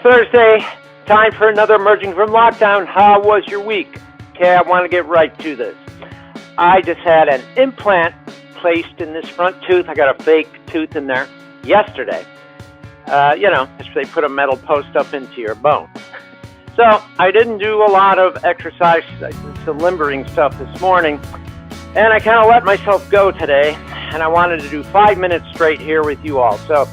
Thursday, time for another Emerging from Lockdown. How was your week? Okay, I want to get right to this. I just had an implant placed in this front tooth. I got a fake tooth in there yesterday. They put a metal post up into your bone. So I didn't do a lot of exercise, some limbering stuff this morning, and I kind of let myself go today, and I wanted to do 5 minutes straight here with you all. So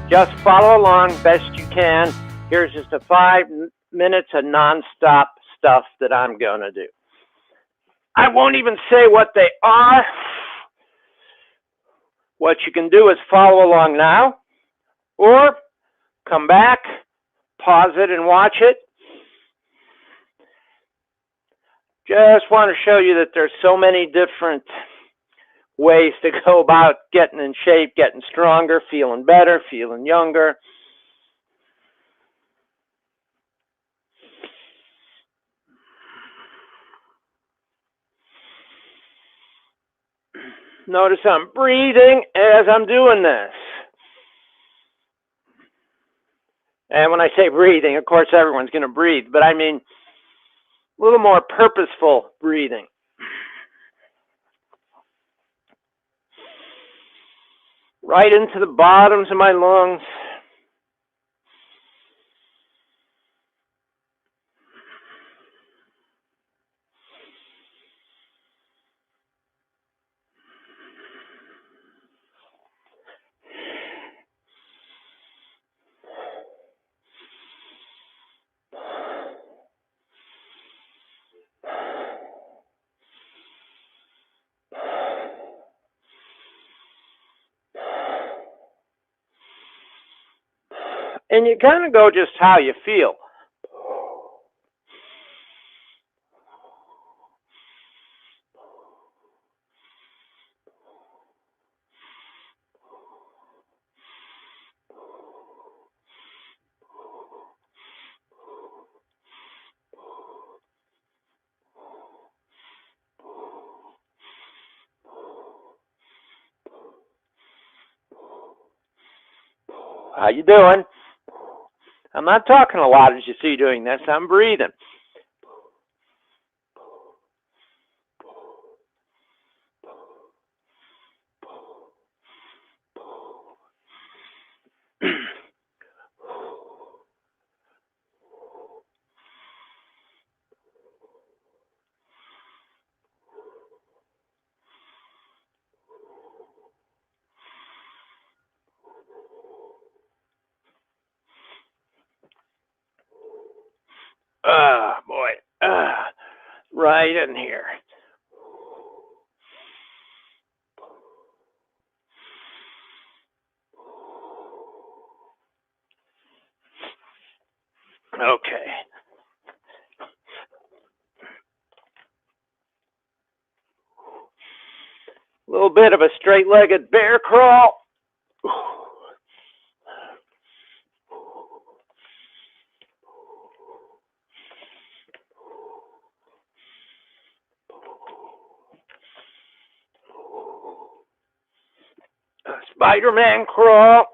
just follow along best you can. Here's just a 5 minutes of nonstop stuff that I'm going to do. I won't even say what they are. What you can do is follow along now, or come back, pause it and watch it. Just want to show you that there's so many different ways to go about getting in shape, getting stronger, feeling better, feeling younger. Notice I'm breathing as I'm doing this. And when I say breathing, of course, everyone's going to breathe, but I mean a little more purposeful breathing. Right into the bottoms of my lungs. And you kind of go just how you feel. How you doing? I'm not talking a lot as you see doing this. I'm breathing. Boy. Right in here. Okay. A little bit of a straight-legged bear crawl. A Spider-Man crawl.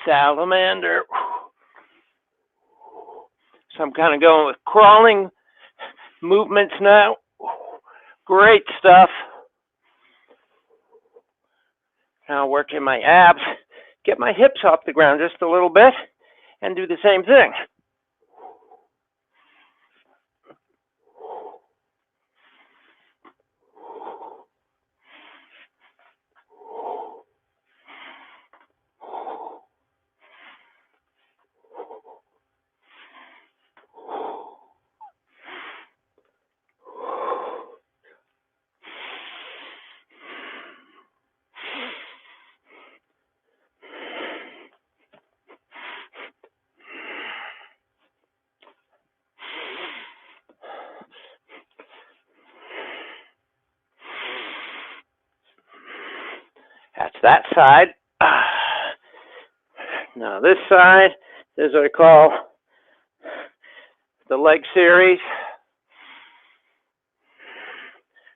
Salamander. So I'm kind of going with crawling movements now. Great stuff. Now working my abs. Get my hips off the ground just a little bit and do the same thing. That's that side. Now this side is what I call the leg series.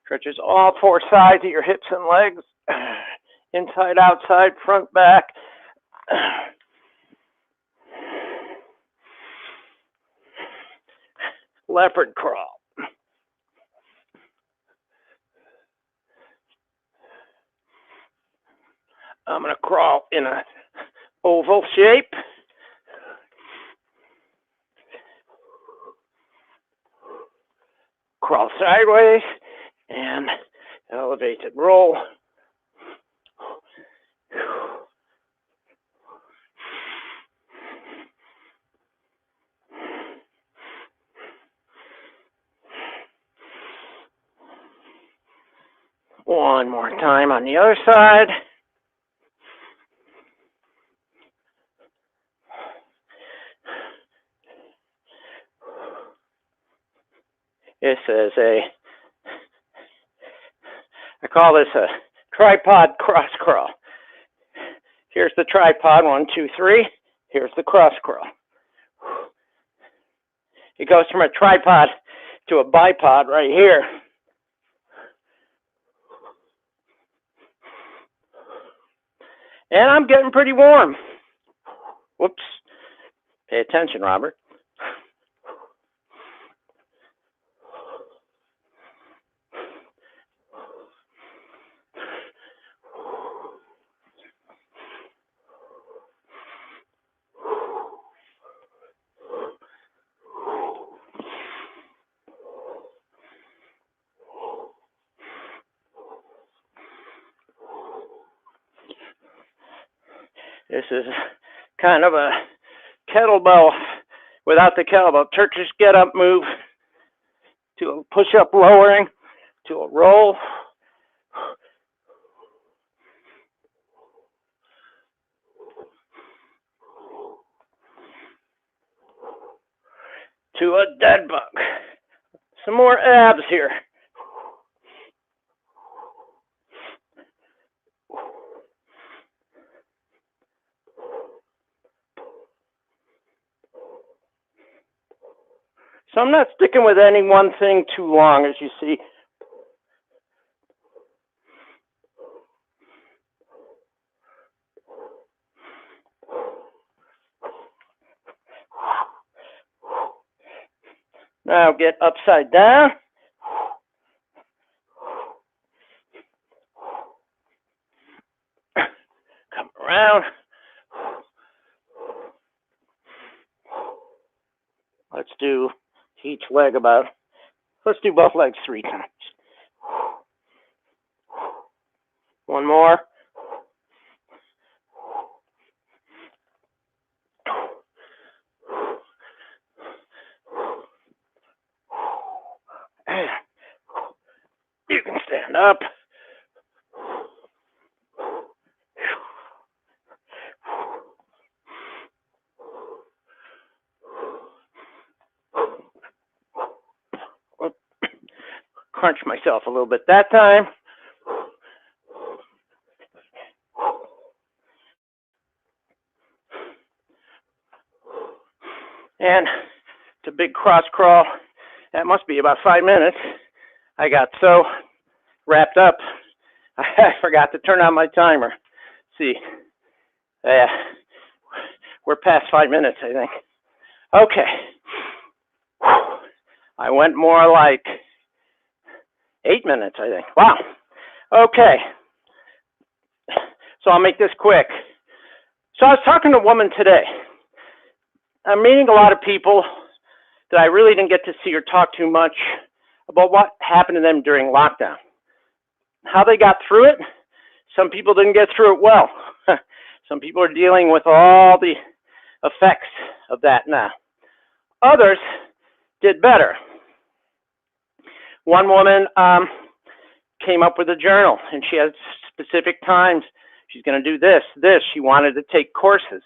Stretches all four sides of your hips and legs. Inside, outside, front, back. Leopard crawl. I'm going to crawl in an oval shape. Crawl sideways and elevated roll. One more time on the other side. This is I call this a tripod cross crawl. Here's the tripod, 1, 2, 3. Here's the cross crawl. It goes from a tripod to a bipod right here. And I'm getting pretty warm. Whoops. Pay attention, Robert. This is kind of a kettlebell without the kettlebell. Turkish get up move to a push up lowering to a roll. To a dead bug. Some more abs here. So I'm not sticking with any one thing too long, as you see. Now get upside down. Come around. Let's do each leg let's do both legs 3 times. One more. And you can stand up. Crunch myself a little bit that time. And it's a big cross crawl. That must be about 5 minutes. I got so wrapped up, I forgot to turn on my timer. See, we're past 5 minutes, I think. Okay. I went more like 8 minutes, I think. Wow. Okay. So I'll make this quick. So I was talking to a woman today. I'm meeting a lot of people that I really didn't get to see or talk too much about what happened to them during lockdown. How they got through it. Some people didn't get through it well. Some people are dealing with all the effects of that now. Others did better. One woman came up with a journal, and she had specific times. She's going to do this. She wanted to take courses.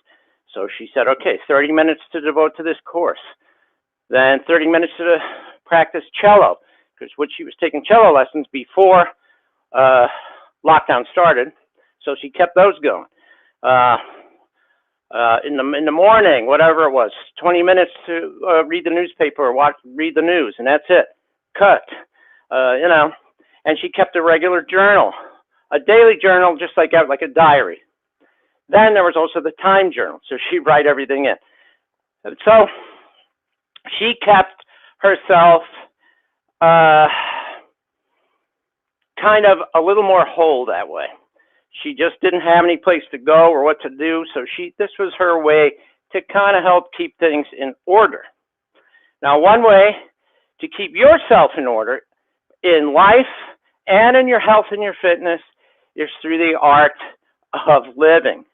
So she said, okay, 30 minutes to devote to this course. Then 30 minutes to practice cello, because she was taking cello lessons before lockdown started. So she kept those going. in the morning, whatever it was, 20 minutes to read the newspaper or read the news, and that's it. Cut. You know, and she kept a regular journal, a daily journal, just like a diary. Then there was also the time journal, so she'd write everything in. And so she kept herself kind of a little more whole that way. She just didn't have any place to go or what to do, so this was her way to kind of help keep things in order. Now, one way to keep yourself in order in life and in your health and your fitness is through the art of living.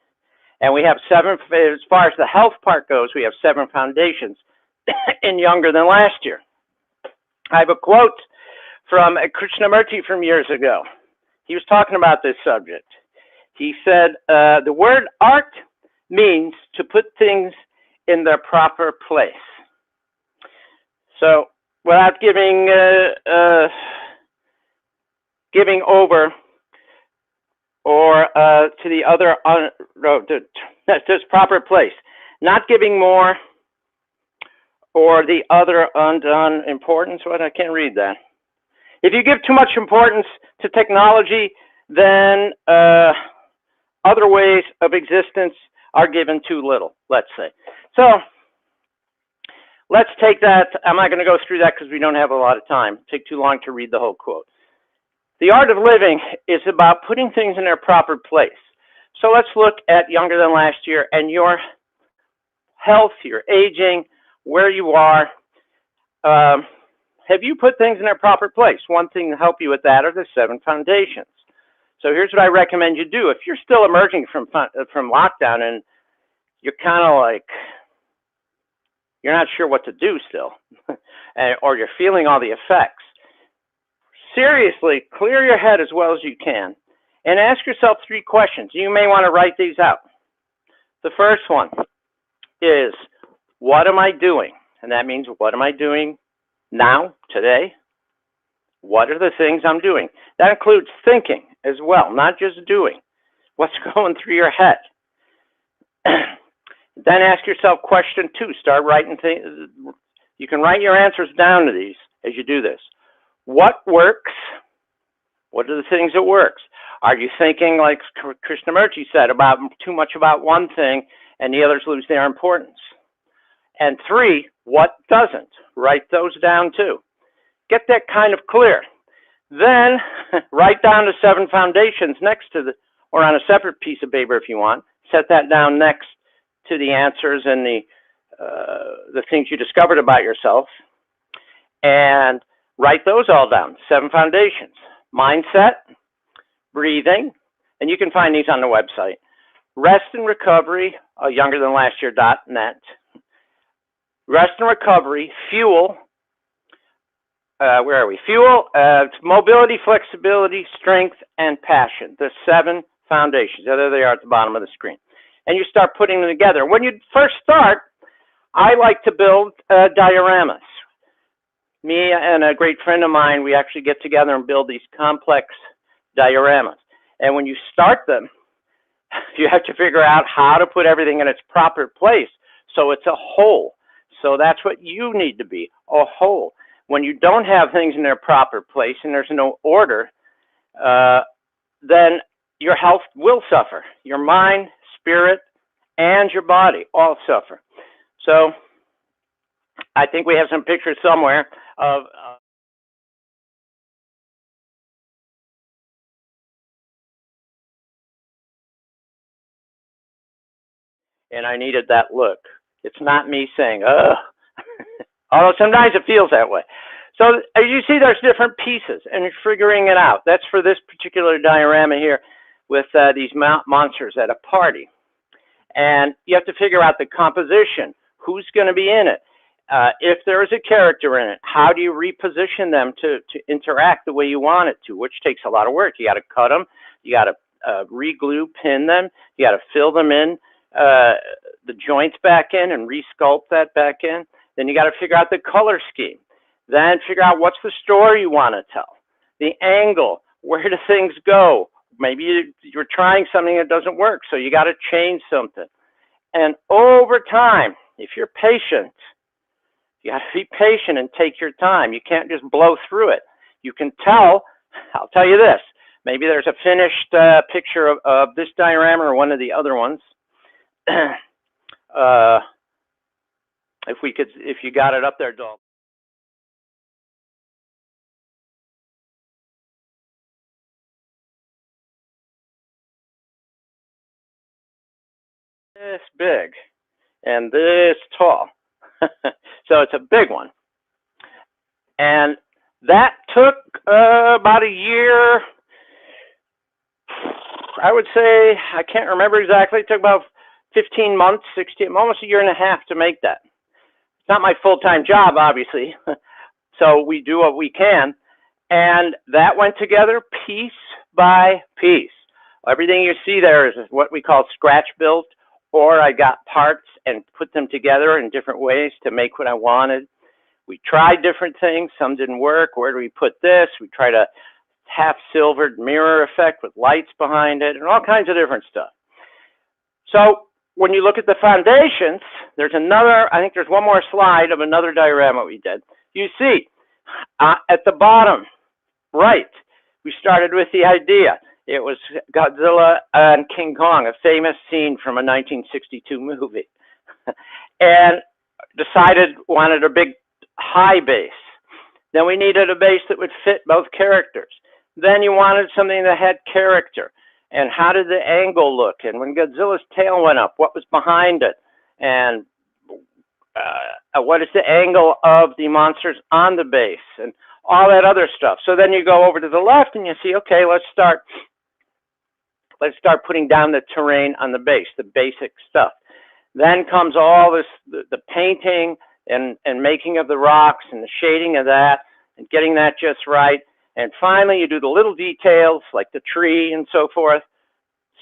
And we have 7, as far as the health part goes, we have 7 foundations in Younger Than Last Year. I have a quote from Krishnamurti from years ago. He was talking about this subject. He said, the word art means to put things in their proper place. So without giving over or to the other, this proper place, not giving more or the other undone importance. What? I can't read that. If you give too much importance to technology, then other ways of existence are given too little, let's say. So let's take that. I'm not going to go through that because we don't have a lot of time. It'd take too long to read the whole quote. The art of living is about putting things in their proper place. So let's look at Younger Than Last Year and your health, your aging, where you are. Have you put things in their proper place? One thing to help you with that are the 7 foundations. So here's what I recommend you do. If you're still emerging from lockdown and you're kind of like, you're not sure what to do still, or you're feeling all the effects, seriously, clear your head as well as you can and ask yourself 3 questions. You may want to write these out. The first one is, what am I doing? And that means, what am I doing now, today? What are the things I'm doing? That includes thinking as well, not just doing. What's going through your head? Then ask yourself question 2. Start writing things. You can write your answers down to these as you do this. What works? What are the things that works? Are you thinking, like Krishnamurti said, about too much about one thing and the others lose their importance? And 3, what doesn't? Write those down too. Get that kind of clear. Then write down the 7 foundations next to or on a separate piece of paper if you want. Set that down next to the answers and the things you discovered about yourself. And write those all down. 7 foundations. Mindset, breathing, and you can find these on the website. Rest and recovery, youngerthanlastyear.net. Rest and recovery, fuel, where are we? Fuel, mobility, flexibility, strength, and passion. The 7 foundations. There they are at the bottom of the screen. And you start putting them together. When you first start, I like to build dioramas. Me and a great friend of mine, we actually get together and build these complex dioramas. And when you start them, you have to figure out how to put everything in its proper place so it's a whole. So that's what you need to be, a whole. When you don't have things in their proper place and there's no order, then your health will suffer. Your mind, spirit, and your body all suffer. So I think we have some pictures somewhere of and I needed that look. It's not me saying, ugh. Although sometimes it feels that way. So as you see, there's different pieces, and you're figuring it out. That's for this particular diorama here with these monsters at a party. And you have to figure out the composition. Who's going to be in it? If there is a character in it, how do you reposition them to interact the way you want it to, which takes a lot of work. You got to cut them. You got to re-glue, pin them. You got to fill them in, the joints back in and re-sculpt that back in. Then you got to figure out the color scheme. Then figure out what's the story you want to tell. The angle, where do things go? Maybe you're trying something that doesn't work, so you got to change something. And over time, if you're patient, you got to be patient and take your time. You can't just blow through it. You can tell, I'll tell you this, maybe there's a finished picture of this diorama or one of the other ones. If you got it up there, Dalton. This big and this tall. So it's a big one. And that took about a year. I would say, I can't remember exactly. It took about 15 months, 16, almost a year and a half to make that. It's not my full-time job, obviously. So we do what we can. And that went together piece by piece. Everything you see there is what we call scratch built, or I got parts and put them together in different ways to make what I wanted. We tried different things. Some didn't work. Where do we put this? We tried a half silvered mirror effect with lights behind it and all kinds of different stuff. So when you look at the foundations, there's another, I think there's one more slide of another diorama we did. You see at the bottom right, we started with the idea. It was Godzilla and King Kong, a famous scene from a 1962 movie. And wanted a big high base. Then we needed a base that would fit both characters. Then you wanted something that had character. And how did the angle look? And when Godzilla's tail went up, what was behind it? And what is the angle of the monsters on the base? And all that other stuff. So then you go over to the left and you see, okay, let's start putting down the terrain on the base, the basic stuff. Then comes all this, the painting and making of the rocks and the shading of that and getting that just right. And finally, you do the little details like the tree and so forth,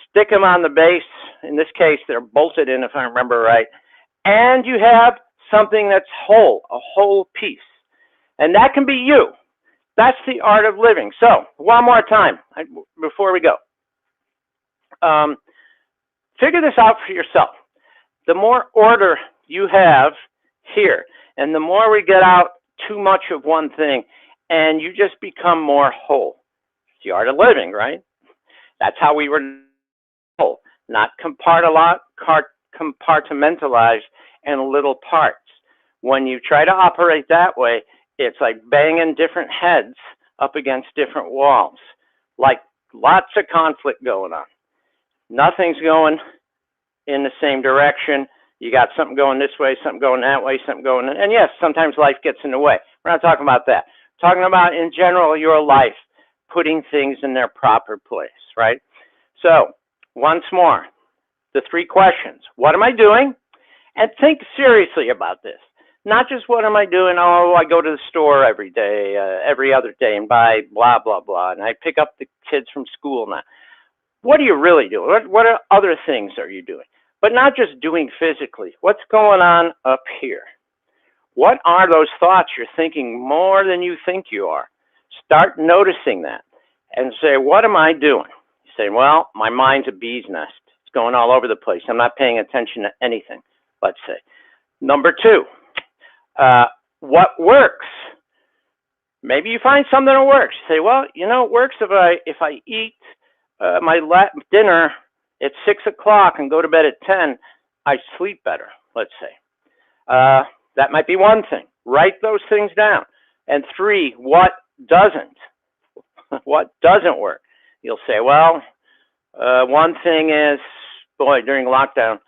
stick them on the base. In this case, they're bolted in, if I remember right. And you have something that's whole, a whole piece. And that can be you. That's the art of living. So one more time before we go. Figure this out for yourself. The more order you have here, and the more we get out too much of one thing, and you just become more whole. It's the art of living, right? That's how we were whole, not compartmentalized in little parts. When you try to operate that way, it's like banging different heads up against different walls, like lots of conflict going on. Nothing's going in the same direction. You got something going this way, something going that way, something going, and yes, sometimes life gets in the way. We're not talking about that. We're talking about, in general, your life, putting things in their proper place, right? So, once more, the three questions. What am I doing? And think seriously about this. Not just what am I doing? Oh, I go to the store every day, every other day and buy blah, blah, blah. And I pick up the kids from school now. What are you really doing? What other things are you doing? But not just doing physically. What's going on up here? What are those thoughts you're thinking more than you think you are? Start noticing that and say, what am I doing? You say, well, my mind's a bee's nest. It's going all over the place. I'm not paying attention to anything, let's say. Number two, what works? Maybe you find something that works. You say, well, you know, it works if I eat my dinner at 6 o'clock and go to bed at 10, I sleep better, let's say. That might be one thing. Write those things down. And three, what doesn't? What doesn't work? You'll say, well, one thing is, boy, during lockdown,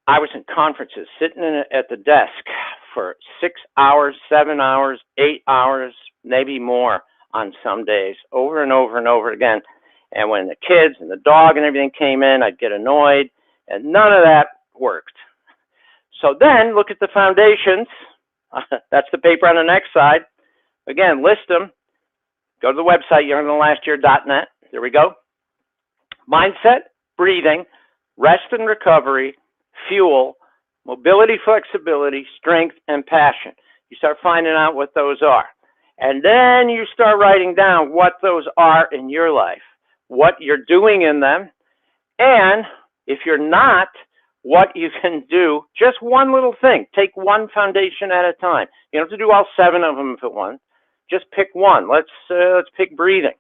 I was in conferences, sitting at the desk for 6 hours, 7 hours, 8 hours, maybe more on some days, over and over and over again. And when the kids and the dog and everything came in, I'd get annoyed, and none of that worked. So then look at the foundations. That's the paper on the next side. Again, list them. Go to the website, youngerthanlastyear.net. There we go. Mindset, breathing, rest and recovery, fuel, mobility, flexibility, strength, and passion. You start finding out what those are. And then you start writing down what those are in your life, what you're doing in them, and if you're not, what you can do. Just one little thing. Take one foundation at a time. You don't have to do all 7 of them at once. Just pick one. Let's pick breathing.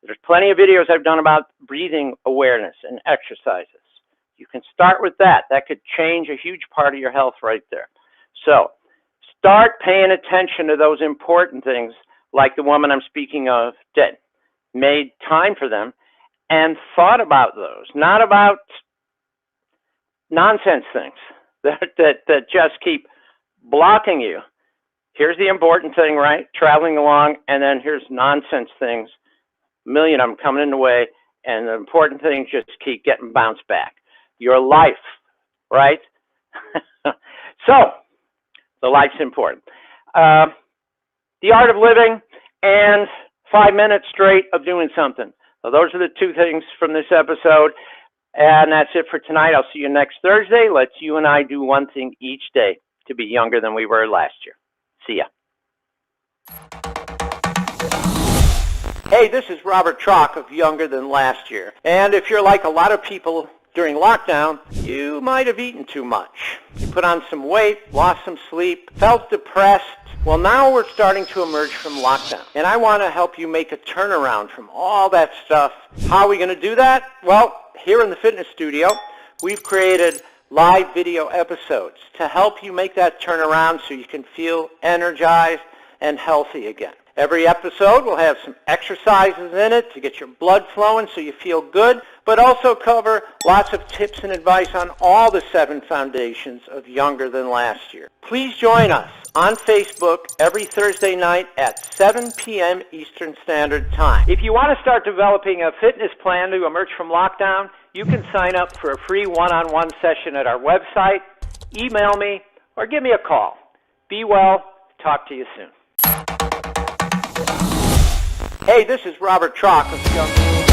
There's plenty of videos I've done about breathing awareness and exercises. You can start with that. That could change a huge part of your health right there. So start paying attention to those important things, like the woman I'm speaking of that made time for them and thought about those, not about nonsense things that just keep blocking you. Here's the important thing, right? Traveling along, and then here's nonsense things, a million of them coming in the way, and the important things just keep getting bounced back. Your life, right? So, the life's important. The art of living and 5 minutes straight of doing something. So those are the 2 things from this episode. And that's it for tonight. I'll see you next Thursday. Let's you and I do one thing each day to be younger than we were last year. See ya. Hey, this is Robert Troch of Younger Than Last Year. And if you're like a lot of people during lockdown, you might have eaten too much. You put on some weight, lost some sleep, felt depressed. Well, now we're starting to emerge from lockdown. And I want to help you make a turnaround from all that stuff. How are we going to do that? Well, here in the fitness studio, we've created live video episodes to help you make that turnaround so you can feel energized and healthy again. Every episode will have some exercises in it to get your blood flowing so you feel good, but also cover lots of tips and advice on all the 7 foundations of Younger Than Last Year. Please join us on Facebook every Thursday night at 7 p.m. Eastern Standard Time. If you want to start developing a fitness plan to emerge from lockdown, you can sign up for a free one-on-one session at our website, email me, or give me a call. Be well. Talk to you soon. Hey, this is Robert Troch of Young.